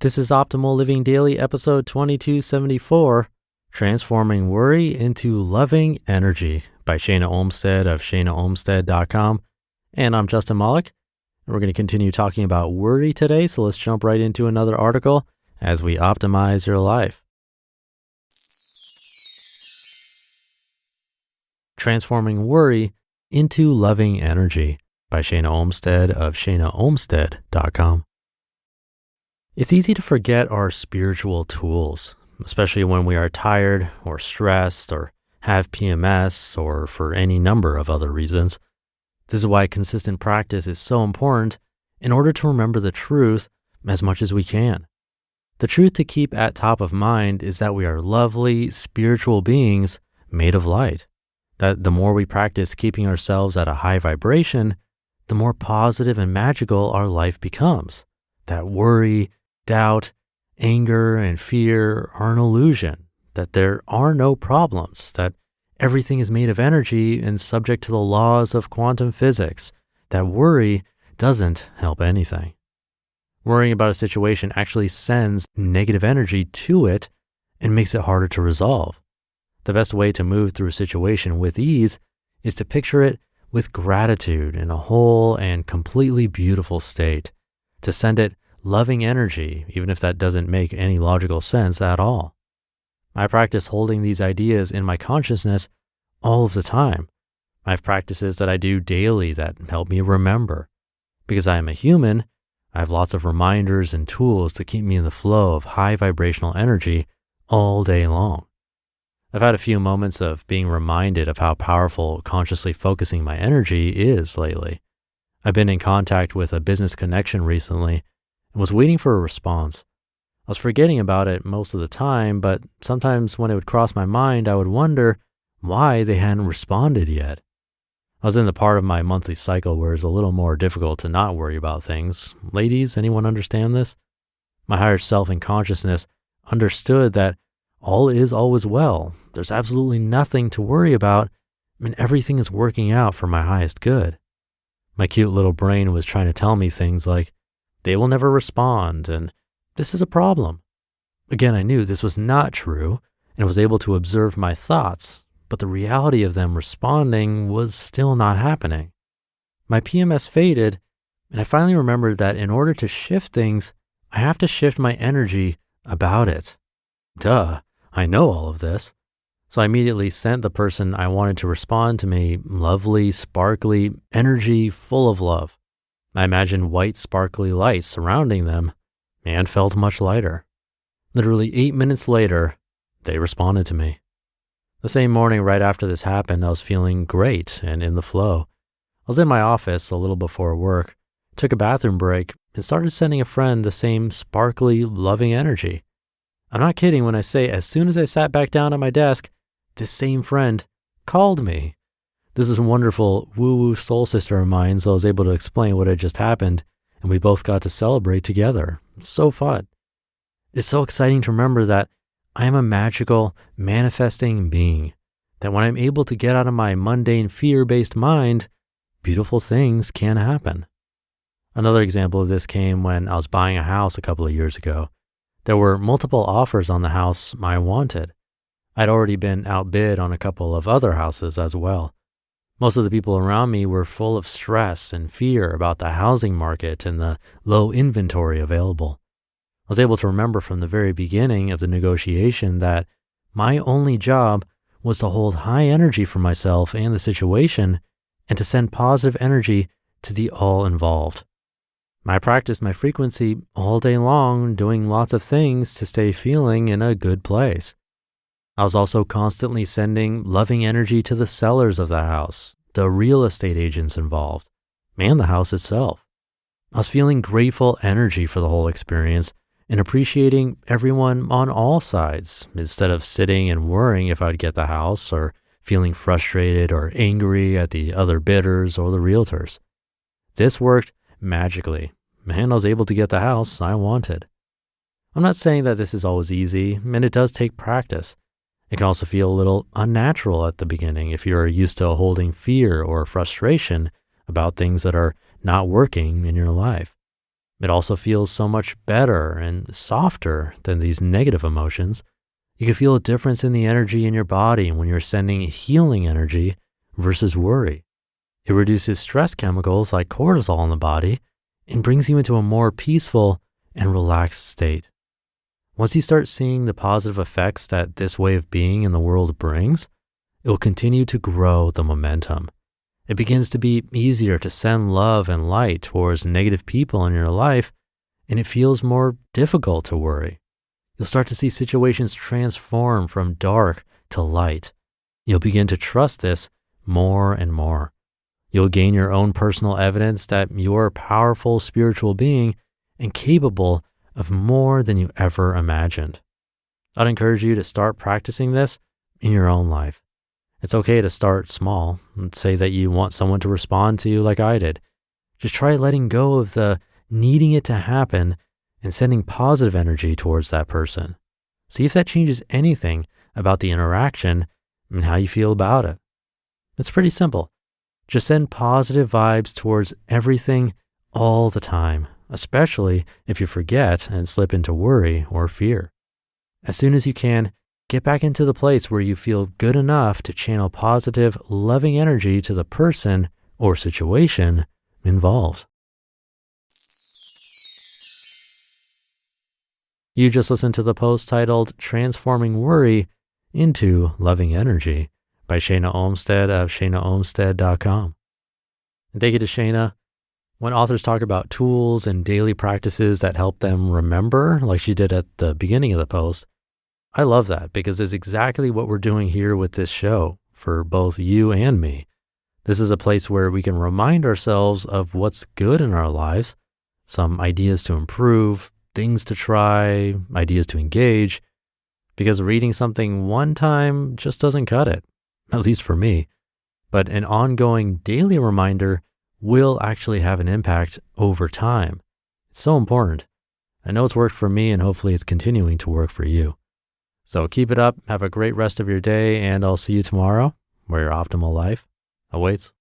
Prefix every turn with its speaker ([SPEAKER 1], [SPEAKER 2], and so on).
[SPEAKER 1] This is Optimal Living Daily, episode 2274, Transforming Worry into Loving Energy by Shana Olmstead of shanaolmstead.com. And I'm Justin Malik. And we're going to continue talking about worry today, so let's jump right into another article as we optimize your life. Transforming Worry into Loving Energy by Shana Olmstead of shanaolmstead.com. It's easy to forget our spiritual tools, especially when we are tired or stressed or have PMS or for any number of other reasons. This is why consistent practice is so important in order to remember the truth as much as we can. The truth to keep at top of mind is that we are lovely, spiritual beings made of light. That the more we practice keeping ourselves at a high vibration, the more positive and magical our life becomes. That worry, doubt, anger, and fear are an illusion, that there are no problems, that everything is made of energy and subject to the laws of quantum physics, that worry doesn't help anything. Worrying about a situation actually sends negative energy to it and makes it harder to resolve. The best way to move through a situation with ease is to picture it with gratitude in a whole and completely beautiful state, to send it loving energy, even if that doesn't make any logical sense at all. I practice holding these ideas in my consciousness all of the time. I have practices that I do daily that help me remember. Because I am a human, I have lots of reminders and tools to keep me in the flow of high vibrational energy all day long. I've had a few moments of being reminded of how powerful consciously focusing my energy is lately. I've been in contact with a business connection recently and was waiting for a response. I was forgetting about it most of the time, but sometimes when it would cross my mind, I would wonder why they hadn't responded yet. I was in the part of my monthly cycle where it's a little more difficult to not worry about things. Ladies, anyone understand this? My higher self and consciousness understood that all is always well. There's absolutely nothing to worry about, and everything is working out for my highest good. My cute little brain was trying to tell me things like, they will never respond, and this is a problem. Again, I knew this was not true and was able to observe my thoughts, but the reality of them responding was still not happening. My PMS faded, and I finally remembered that in order to shift things, I have to shift my energy about it. Duh, I know all of this. So I immediately sent the person I wanted to respond to me lovely, sparkly energy full of love. I imagined white, sparkly lights surrounding them and felt much lighter. Literally 8 minutes later, they responded to me. The same morning right after this happened, I was feeling great and in the flow. I was in my office a little before work, took a bathroom break, and started sending a friend the same sparkly, loving energy. I'm not kidding when I say as soon as I sat back down at my desk, this same friend called me. This is a wonderful woo-woo soul sister of mine, so I was able to explain what had just happened, and we both got to celebrate together. So fun. It's so exciting to remember that I am a magical, manifesting being, that when I'm able to get out of my mundane, fear-based mind, beautiful things can happen. Another example of this came when I was buying a house a couple of years ago. There were multiple offers on the house I wanted. I'd already been outbid on a couple of other houses as well. Most of the people around me were full of stress and fear about the housing market and the low inventory available. I was able to remember from the very beginning of the negotiation that my only job was to hold high energy for myself and the situation and to send positive energy to the all involved. I practiced my frequency all day long, doing lots of things to stay feeling in a good place. I was also constantly sending loving energy to the sellers of the house, the real estate agents involved, and the house itself. I was feeling grateful energy for the whole experience and appreciating everyone on all sides instead of sitting and worrying if I'd get the house or feeling frustrated or angry at the other bidders or the realtors. This worked magically, and I was able to get the house I wanted. I'm not saying that this is always easy, and it does take practice. It can also feel a little unnatural at the beginning if you're used to holding fear or frustration about things that are not working in your life. It also feels so much better and softer than these negative emotions. You can feel a difference in the energy in your body when you're sending healing energy versus worry. It reduces stress chemicals like cortisol in the body and brings you into a more peaceful and relaxed state. Once you start seeing the positive effects that this way of being in the world brings, it will continue to grow the momentum. It begins to be easier to send love and light towards negative people in your life, and it feels more difficult to worry. You'll start to see situations transform from dark to light. You'll begin to trust this more and more. You'll gain your own personal evidence that you're a powerful spiritual being and capable of more than you ever imagined. I'd encourage you to start practicing this in your own life. It's okay to start small and say that you want someone to respond to you like I did. Just try letting go of the needing it to happen and sending positive energy towards that person. See if that changes anything about the interaction and how you feel about it. It's pretty simple. Just send positive vibes towards everything all the time, especially if you forget and slip into worry or fear. As soon as you can, get back into the place where you feel good enough to channel positive, loving energy to the person or situation involved. You just listened to the post titled Transforming Worry into Loving Energy by Shana Olmstead of shanaolmstead.com. And thank you to Shana. When authors talk about tools and daily practices that help them remember, like she did at the beginning of the post, I love that because it's exactly what we're doing here with this show for both you and me. This is a place where we can remind ourselves of what's good in our lives, some ideas to improve, things to try, ideas to engage, because reading something one time just doesn't cut it, at least for me. But an ongoing daily reminder will actually have an impact over time. It's so important. I know it's worked for me and hopefully it's continuing to work for you. So keep it up, have a great rest of your day, and I'll see you tomorrow where your optimal life awaits.